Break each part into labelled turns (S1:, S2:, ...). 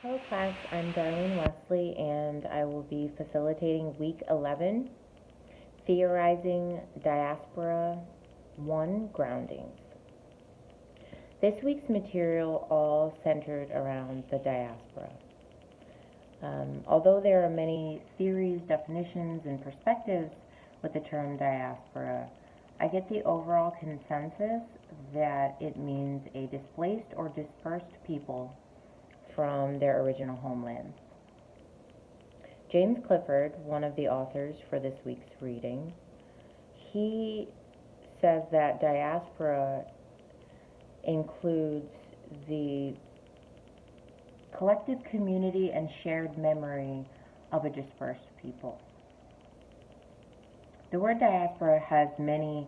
S1: Hello class, I'm Darlene Wesley and I will be facilitating week 11, Theorizing Diaspora 1 Groundings. This week's material all centered around the diaspora. Although there are many theories, definitions, and perspectives with the term diaspora, I get the overall consensus that it means a displaced or dispersed people from their original homelands. James Clifford, one of the authors for this week's reading, he says that diaspora includes the collective community and shared memory of a dispersed people. The word diaspora has many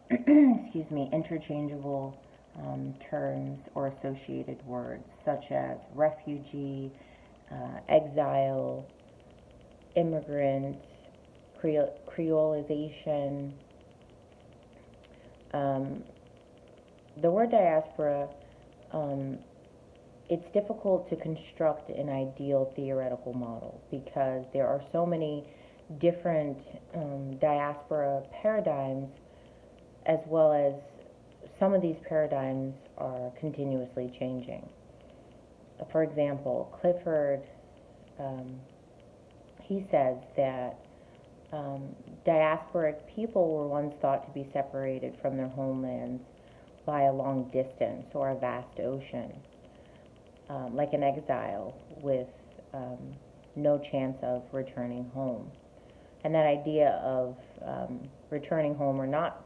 S1: interchangeable terms or associated words such as refugee, exile, immigrant, creolization. The word diaspora, it's difficult to construct an ideal theoretical model because there are so many different diaspora paradigms, as well as some of these paradigms are continuously changing. For example, Clifford, he says that diasporic people were once thought to be separated from their homelands by a long distance or a vast ocean, like an exile with no chance of returning home. And that idea of returning home or not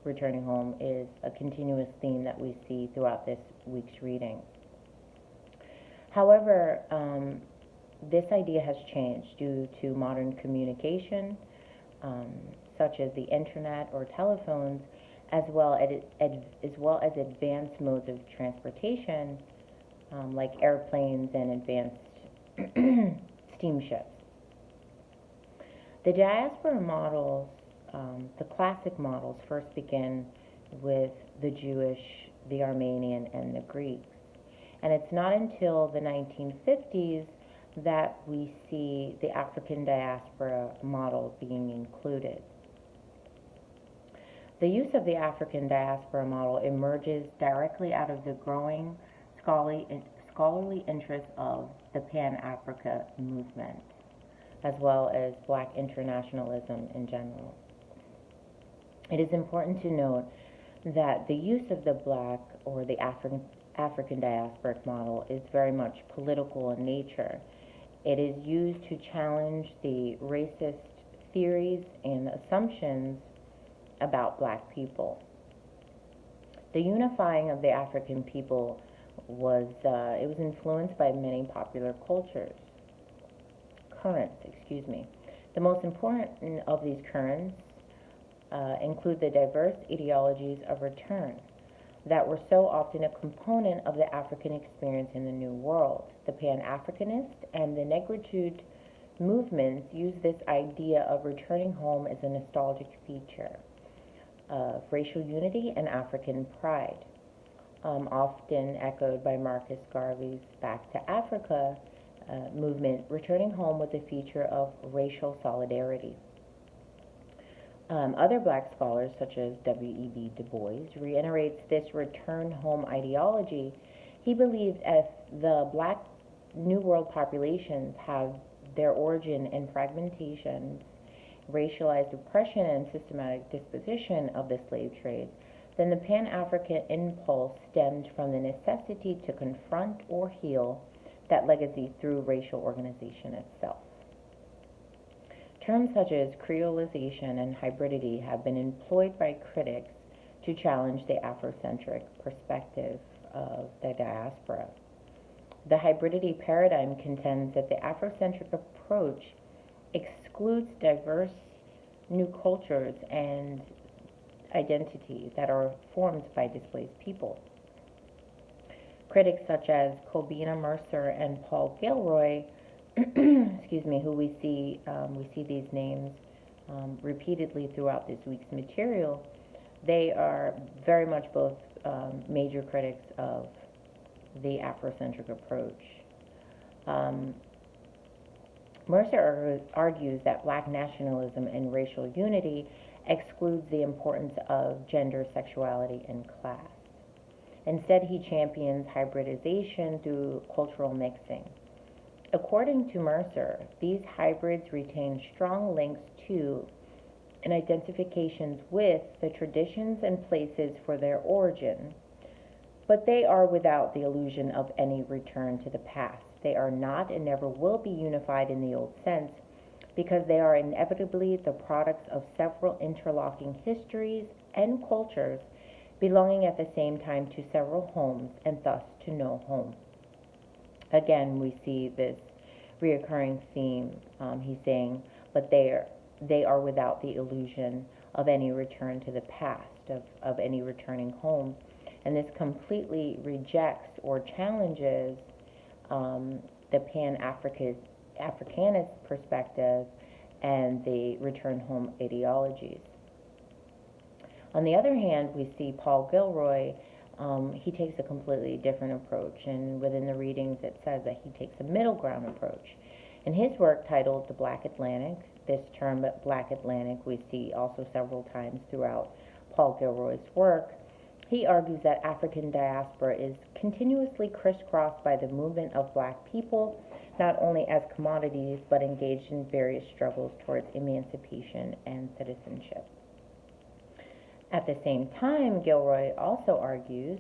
S1: returning home is a continuous theme that we see throughout this week's reading. However, this idea has changed due to modern communication, such as the internet or telephones, as well as advanced modes of transportation, like airplanes and advanced steamships. The diaspora models, the classic models, first begin with the Jewish, the Armenian, and the Greeks. And it's not until the 1950s that we see the African diaspora model being included. The use of the African diaspora model emerges directly out of the growing scholarly interest of the Pan-Africa movement, as well as Black internationalism in general. It is important to note that the use of the Black or the African diasporic model is very much political in nature. It is used to challenge the racist theories and assumptions about Black people. The unifying of the African people was influenced by many popular currents. The most important of these currents include the diverse ideologies of return that were so often a component of the African experience in the New World. The Pan-Africanist and the Negritude movements use this idea of returning home as a nostalgic feature of racial unity and African pride, often echoed by Marcus Garvey's Back to Africa movement. Returning home was a feature of racial solidarity. Other Black scholars, such as W.E.B. Du Bois, reiterates this return home ideology. He believed if the Black New World populations have their origin in fragmentation, racialized oppression, and systematic disposition of the slave trade, then the Pan-African impulse stemmed from the necessity to confront or heal that legacy through racial organization itself. Terms such as creolization and hybridity have been employed by critics to challenge the Afrocentric perspective of the diaspora. The hybridity paradigm contends that the Afrocentric approach excludes diverse new cultures and identities that are formed by displaced people. Critics such as Kobina Mercer and Paul Gilroy, who we see these names repeatedly throughout this week's material, they are very much both major critics of the Afrocentric approach. Um, Mercer argues that black nationalism and racial unity excludes the importance of gender, sexuality, and class. Instead, he champions hybridization through cultural mixing. According to Mercer, these hybrids retain strong links to and identifications with the traditions and places for their origin, but they are without the illusion of any return to the past. They are not and never will be unified in the old sense because they are inevitably the products of several interlocking histories and cultures belonging at the same time to several homes and thus to no home. Again, we see this reoccurring theme. He's saying, but they are without the illusion of any return to the past, of any returning home. And this completely rejects or challenges the Pan-Africanist perspective and the return home ideologies. On the other hand, we see Paul Gilroy. He takes a completely different approach, and within the readings it says that he takes a middle ground approach. In his work titled The Black Atlantic, this term Black Atlantic we see also several times throughout Paul Gilroy's work, he argues that African diaspora is continuously crisscrossed by the movement of black people, not only as commodities, but engaged in various struggles towards emancipation and citizenship. At the same time, Gilroy also argues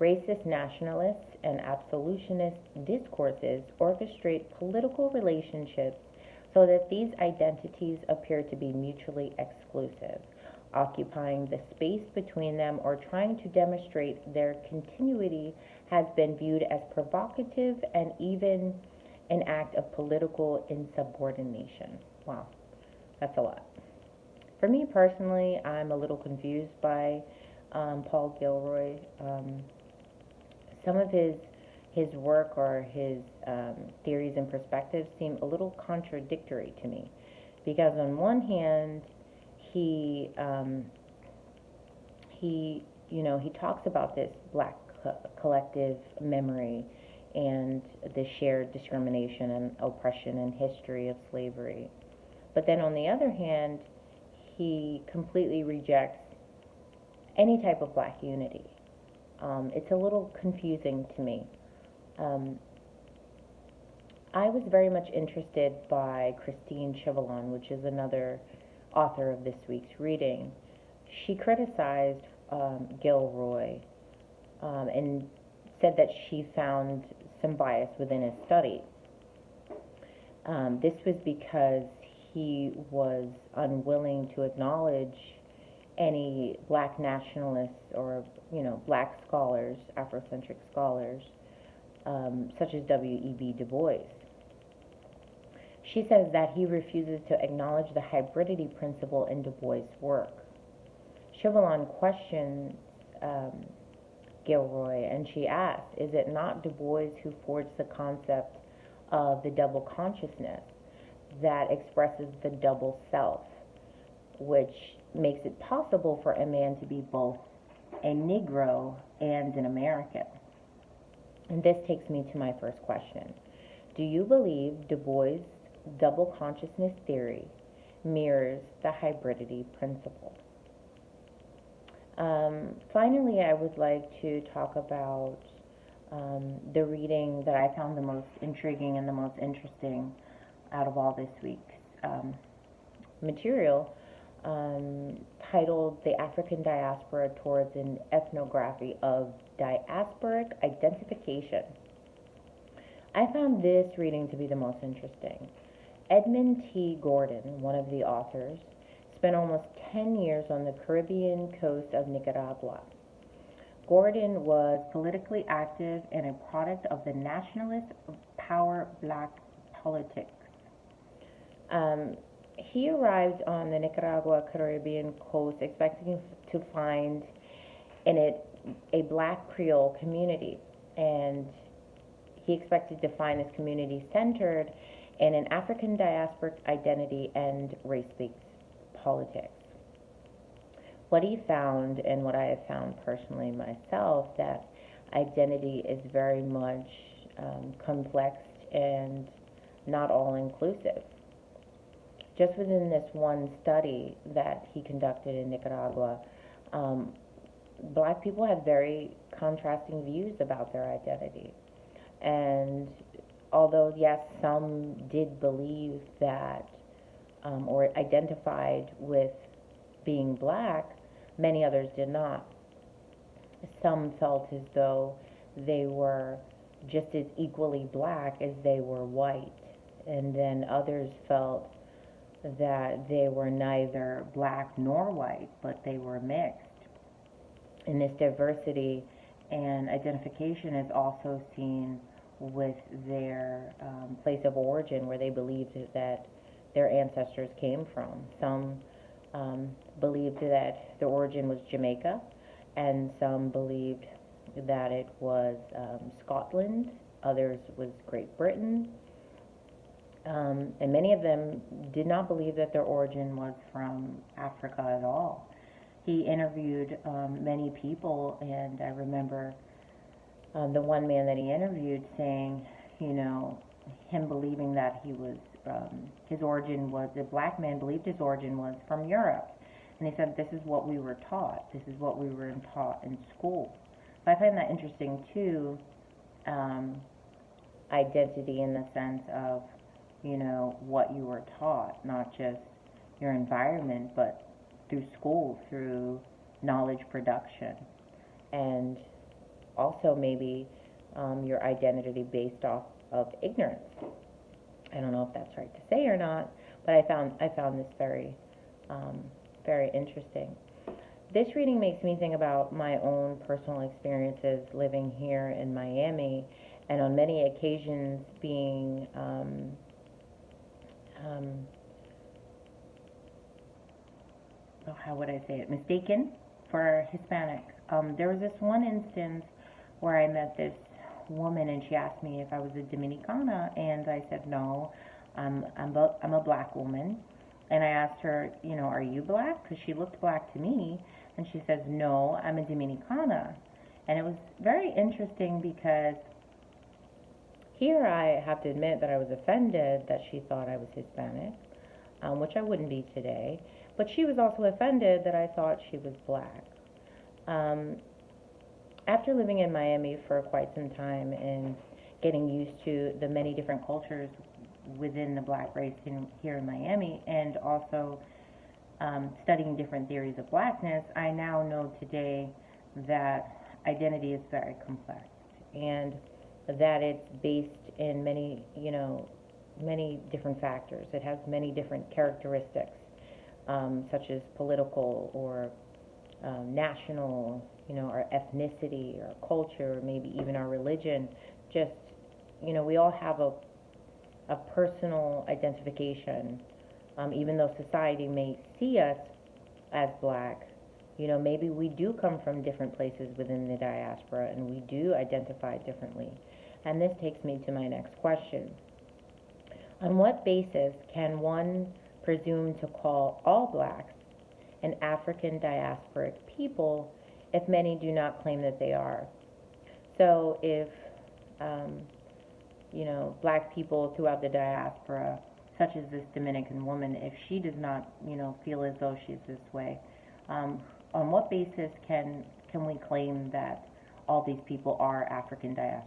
S1: racist nationalists and absolutionist discourses orchestrate political relationships so that these identities appear to be mutually exclusive, occupying the space between them or trying to demonstrate their continuity has been viewed as provocative and even an act of political insubordination. Wow, that's a lot. For me personally, I'm a little confused by Paul Gilroy. Some of his work or his theories and perspectives seem a little contradictory to me, because on one hand, he talks about this black collective memory and the shared discrimination and oppression and history of slavery, but then on the other hand, he completely rejects any type of black unity. It's a little confusing to me. I was very much interested by Christine Chivillon, which is another author of this week's reading. She criticized Gilroy and said that she found some bias within his study. This was because he was unwilling to acknowledge any black nationalists or, black scholars, Afrocentric scholars, such as W.E.B. Du Bois. She says that he refuses to acknowledge the hybridity principle in Du Bois' work. Chivillon questions Gilroy, and she asks, is it not Du Bois who forged the concept of the double consciousness that expresses the double self, which makes it possible for a man to be both a Negro and an American? And this takes me to my first question. Do you believe Du Bois' double consciousness theory mirrors the hybridity principle? Finally, I would like to talk about the reading that I found the most intriguing and the most interesting out of all this week's material, titled The African Diaspora Towards an Ethnography of Diasporic Identification. I found this reading to be the most interesting. Edmund T. Gordon, one of the authors, spent almost 10 years on the Caribbean coast of Nicaragua. Gordon was politically active and a product of the nationalist power black politics. He arrived on the Nicaragua Caribbean coast expecting to find in it a black Creole community, and he expected to find this community centered in an African diasporic identity and race-based politics. What he found, and what I have found personally myself, that identity is very much complex and not all inclusive. Just within this one study that he conducted in Nicaragua, um, black people had very contrasting views about their identity. And although, yes, some did believe that or identified with being black, many others did not. Some felt as though they were just as equally black as they were white. And then others felt that they were neither black nor white, but they were mixed. And this diversity and identification is also seen with their place of origin, where they believed that their ancestors came from. Some believed that their origin was Jamaica, and some believed that it was Scotland, others was Great Britain, and many of them did not believe that their origin was from Africa at all. He interviewed many people, and I remember the one man that he interviewed saying, him believing that he was, his origin was, a black man believed his origin was from Europe. And he said, this is what we were taught. This is what we were taught in school. So I find that interesting too, identity in the sense of, what you were taught, not just your environment, but through school, through knowledge production. And also maybe your identity based off of ignorance. I don't know if that's right to say or not, but I found this very, very interesting. This reading makes me think about my own personal experiences living here in Miami, and on many occasions being how would I say it, mistaken for Hispanic. There was this one instance where I met this woman, and she asked me if I was a Dominicana, and I said no, I'm a black woman. And I asked her, are you black? Because she looked black to me, and she says, no, I'm a Dominicana. And it was very interesting because here I have to admit that I was offended that she thought I was Hispanic, which I wouldn't be today. But she was also offended that I thought she was black. After living in Miami for quite some time and getting used to the many different cultures within the black race here in Miami, and also studying different theories of blackness, I now know today that identity is very complex, and that it's based in many, many different factors. It has many different characteristics, such as political or national, our ethnicity, our culture, maybe even our religion. Just, we all have a personal identification, even though society may see us as black. Maybe we do come from different places within the diaspora, and we do identify differently. And this takes me to my next question. On what basis can one presume to call all blacks an African diasporic people if many do not claim that they are? So if, black people throughout the diaspora, such as this Dominican woman, if she does not, feel as though she's this way, on what basis can we claim that all these people are African diasporic